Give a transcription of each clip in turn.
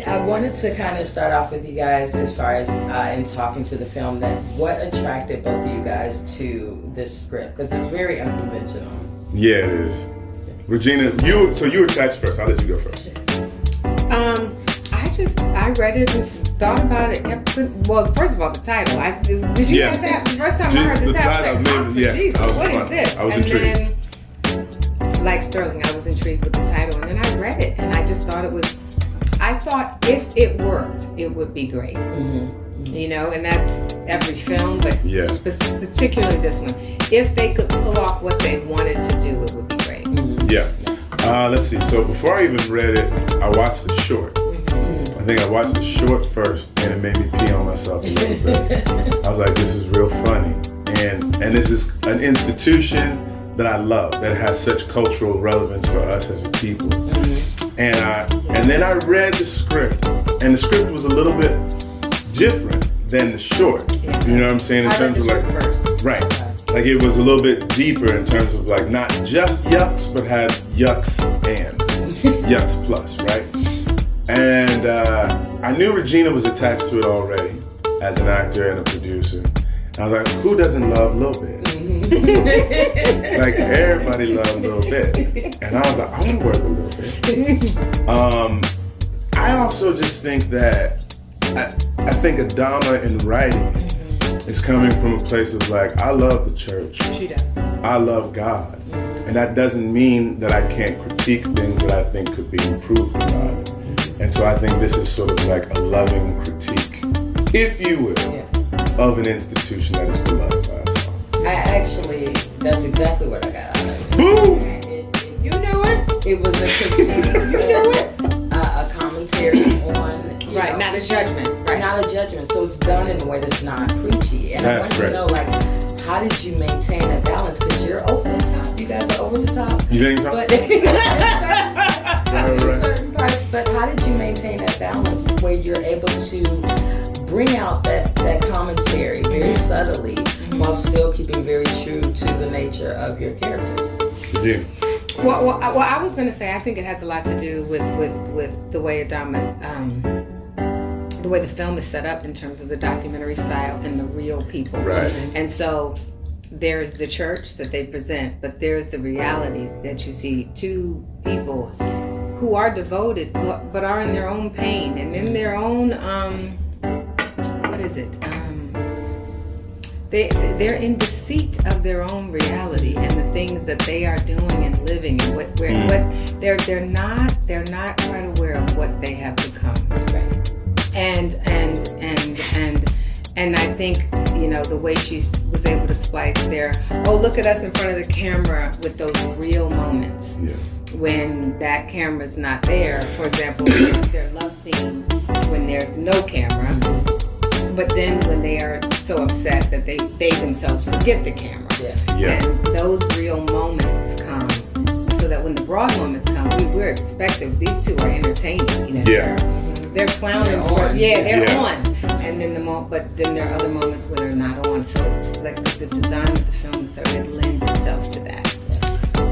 I wanted to kind of start off with you guys as far as in talking to the film, that what attracted both of you guys to this script, because it's very unconventional. Yeah, it is. Regina, you were attached first. I'll let you go first. I read it and thought about it. Well, first of all, the title. Did you get that? The first time I heard the title, what is this? I was intrigued. Then, like Sterling, I was intrigued with the title, and then I read it, and I just thought I thought if it worked, it would be great. Mm-hmm. You know, and that's every film, but particularly this one. If they could pull off what they wanted to do, it would be great. Mm-hmm. Yeah. Let's see. So before I even read it, I watched the short. Mm-hmm. I think I watched the short first, and it made me pee on myself a little bit. I was like, this is real funny. And this is an institution that I love, that has such cultural relevance for us as a people. Mm-hmm. And then I read the script, and the script was a little bit different than the short. Yeah. You know what I'm saying? In terms of like, first. Right. Like it was a little bit deeper in terms of like not just yucks, but had yucks and yucks plus, right? And I knew Regina was attached to it already as an actor and a producer. I was like, who doesn't love Lil Bit? Mm-hmm. Like everybody loves Lil Bit. And I was like, I want to work with Lil Bit. I also just think that I think Adama in writing is coming from a place of like, I love the church. She does. I love God. And that doesn't mean that I can't critique things that I think could be improved about it. And so I think this is sort of like a loving critique, if you will, of an institution that is beloved by us all. That's exactly what I got out of it. Boom! You knew it? It was a critique. You knew it? A commentary on... Right, not a judgment. Right. Not a judgment. So it's done in a way that's not preachy. And I want to know, like, how did you maintain that balance? Because you're over the top. You guys are over the top. You think so? But in certain parts, but how did you maintain that balance where you're able to bring out that commentary very subtly while still keeping very true to the nature of your characters? Yeah. Well, I was going to say I think it has a lot to do with the way Adama, the way the film is set up in terms of the documentary style and the real people. Right. And so there's the church that they present, but there's the reality that you see two people who are devoted but are in their own pain and in their own they're in deceit of their own reality and the things that they are doing and living and what they're not quite aware of what they have become. Right. And I think, you know, the way she was able to splice there, look at us in front of the camera with those real moments. Yeah. When that camera's not there, for example, their love scene, when there's no camera, but then when they are so upset that they themselves forget the camera. Yeah. And those real moments come, so that when the broad moments come, we're expected. These two are entertaining. You know, they're clowning. They're on. And then but then there are other moments where they're not on. So it's like the design of the film sort of lends itself to that.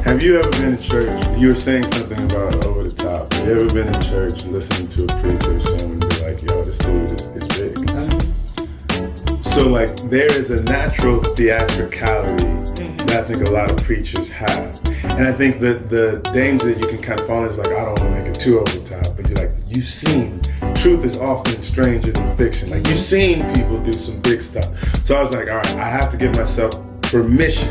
Have you ever been in church? You were saying something about over the top. Have you ever been in church listening to a preacher sermon and be like, yo, this dude is big? So like there is a natural theatricality that I think a lot of preachers have. And I think that the danger that you can kind of fall in is like, I don't want to make it too over the top. But you're like, you've seen, truth is often stranger than fiction. Like you've seen people do some big stuff. So I was like, all right, I have to give myself permission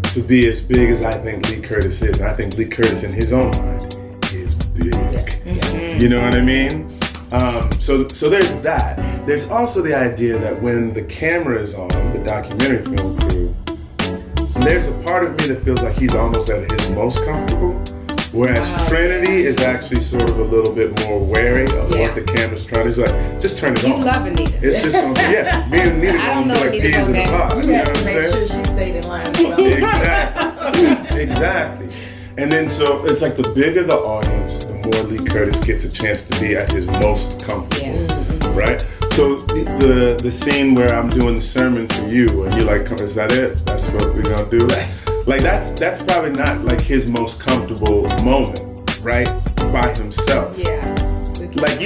to be as big as I think Lee Curtis is. And I think Lee Curtis in his own mind is big. Mm-hmm. You know what I mean? So there's that. There's also the idea that when the camera is on, the documentary film crew, there's a part of me that feels like he's almost at his most comfortable, whereas Trinity is actually sort of a little bit more wary of what the camera's trying to. It's like, just turn it on. You love Anita. It's just going to me and Anita going to be like peas in the pod. You have to make sure she stayed in line as well. Exactly. And then so it's like the bigger the audience, the more Lee Curtis gets a chance to be at his most comfortable, right? So the scene where I'm doing the sermon for you and you're like, is that it? That's what we're gonna do? Like that's probably not like his most comfortable moment, right? By himself. Yeah. like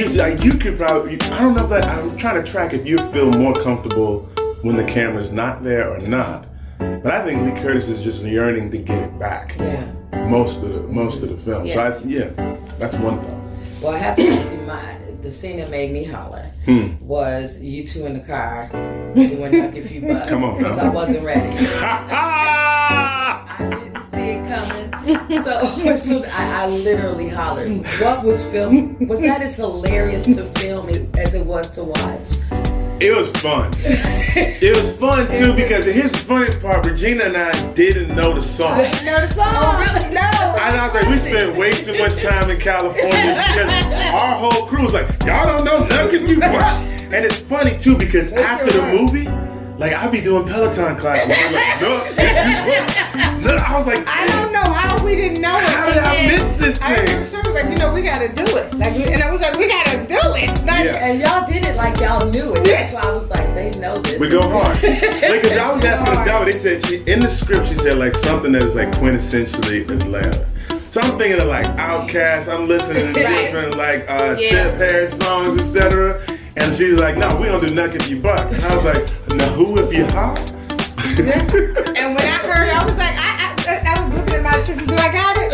you could probably, I don't know if I'm trying to track if you feel more comfortable when the camera's not there or not. But I think Lee Curtis is just yearning to get it back. Yeah. Most of the film. Yeah. So that's one thought. Well, I have to ask you, the scene that made me holler was you two in the car doing Knock If You Buck. Come on, because now. I wasn't ready. I didn't see it coming, so I literally hollered. What was filmed? Was that as hilarious to film as it was to watch? It was fun. It was fun too because here's the funny part. Regina and I didn't know the song. know the song. Oh, really? No. And I was like, we spent way too much time in California because our whole crew was like, y'all don't know nothing, you what? And it's funny too because after the movie, like I be doing Peloton classes. I'm like, no. I was like, I don't know how we didn't know it. How did I miss this I thing? remember Sher was like, we gotta do it. And I was like, we gotta do it. Like, Yeah. And y'all did it like y'all knew it. That's why I was like, they know this. we go hard. Because I was asking Adele, they said in the script she said like something that is like quintessentially Atlanta. So I'm thinking of like Outkast, I'm listening to different like Tip Harris songs, etc. And she's like, no, we don't do Knock If You Buck. And I was like, now who if you hot? and when I heard, I was like, I was looking at my sister. Do I got it?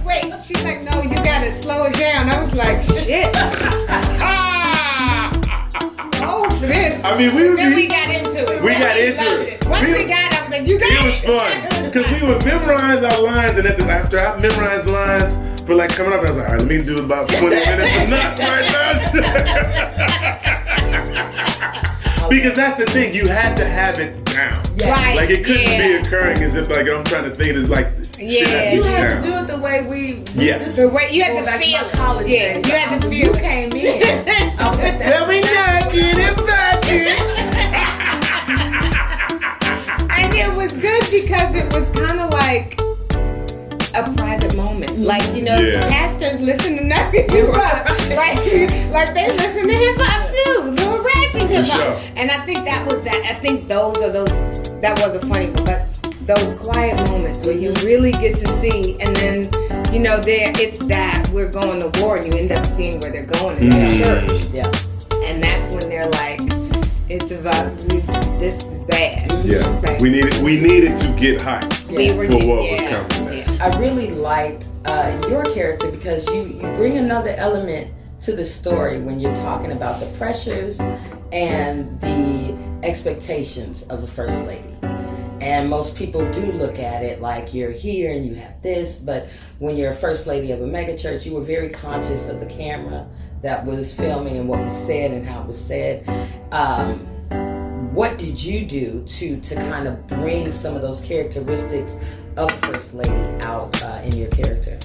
Wait. She's like, no, you gotta slow it down. I was like, shit. Too old for this. I mean, Then we got into it. We got into it. Once we got it, I was like, you got it. It was fun because we would memorize our lines, and after I memorized lines for like coming up, I was like, all right, let me do about 20 minutes of nuts right now. Because that's the thing, you had to have it down. Yeah. Right. Like it couldn't be occurring as if like I'm trying to think it's like shit had to You be had down. to do it the way we. Yes. The way you had Going to back feel to my college Yes, days. you had to When feel you it. came in. I was like, Let me knock it and back it. And it was good because it was kind of like a private moment. Like, Yeah. pastors listen to nothing hip hop. Like they listen to hip hop too. Little ratchet hip hop. sure. And I think that was that. I think that wasn't funny, but those quiet moments where you really get to see, and then, it's that we're going to war, and you end up seeing where they're going in that church. Yeah. And that's when they're like, it's about, this is bad. Yeah. Right. We needed to get hyped We were for what was yeah, coming next. yeah. I really liked your character because you bring another element to the story when you're talking about the pressures and the expectations of a first lady. And most people do look at it like you're here and you have this, but when you're a first lady of a megachurch, you were very conscious of the camera that was filming and what was said and how it was said. What did you do to kind of bring some of those characteristics of a first lady out in your character?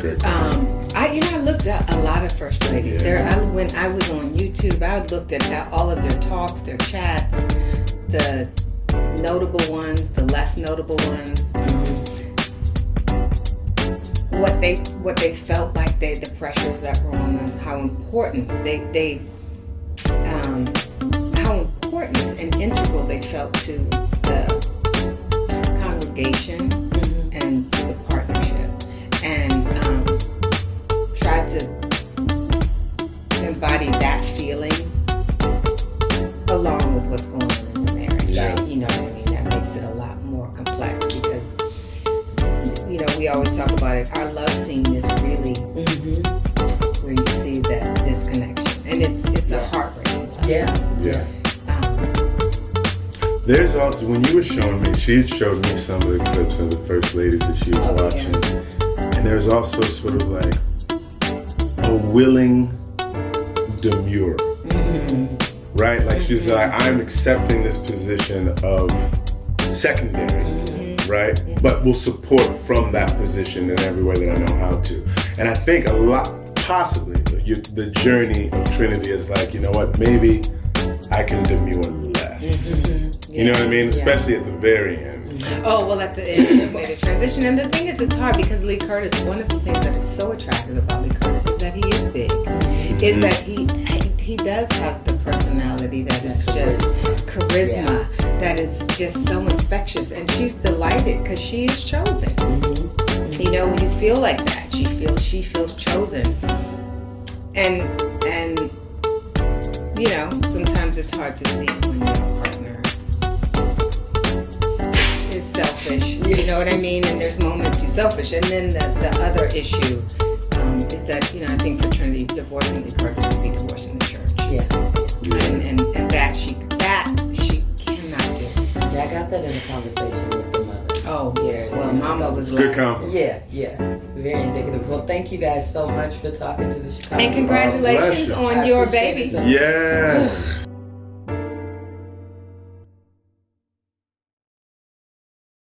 Great. I looked at a lot of first ladies. Yeah. When I was on YouTube, I looked at all of their talks, their chats, the notable ones, the less notable ones, what they felt like the pressures that were on them, how important how important and integral they felt to the congregation and to the partnership, and tried to embody that feeling along with what's going on in the marriage. Yeah. You know what I mean? That makes it a lot more complex because, we always talk about it. Our love scene is really where you see that disconnection. And it's a heartbreaking love Yeah. scene. Yeah. There's also, when you were showing me, she had showed me some of the clips of the first ladies that she was watching. And there's also sort of like a willing demure. Right? Like she's like, I'm accepting this position of secondary, right? But will support from that position in every way that I know how to. And I think a lot, possibly, the journey of Trinity is like, you know what, maybe I can demure less. You know what I mean? Especially at the very end. Oh, well, at the end, it made a transition. And the thing is, it's hard because Lee Curtis, one of the things that is so attractive about Lee Curtis is that he is big. Is that he does have the personality that is just charisma, that is just so infectious. And she's delighted because she is chosen. You feel like that. She feels chosen. and you know, sometimes it's hard to see when your partner is selfish. You know what I mean? And there's moments he's selfish. And then the other issue is that, you know, I think fraternity divorcing the Curtis would be divorcing the church. And that she cannot do. Yeah, I got that in a conversation with the mother. Oh yeah. Well, Mama was Good like, compliment. Yeah. Very indicative. Well, thank you guys so much for talking to the Chicago. and congratulations Bless you. on I your appreciate babies. it. Yes.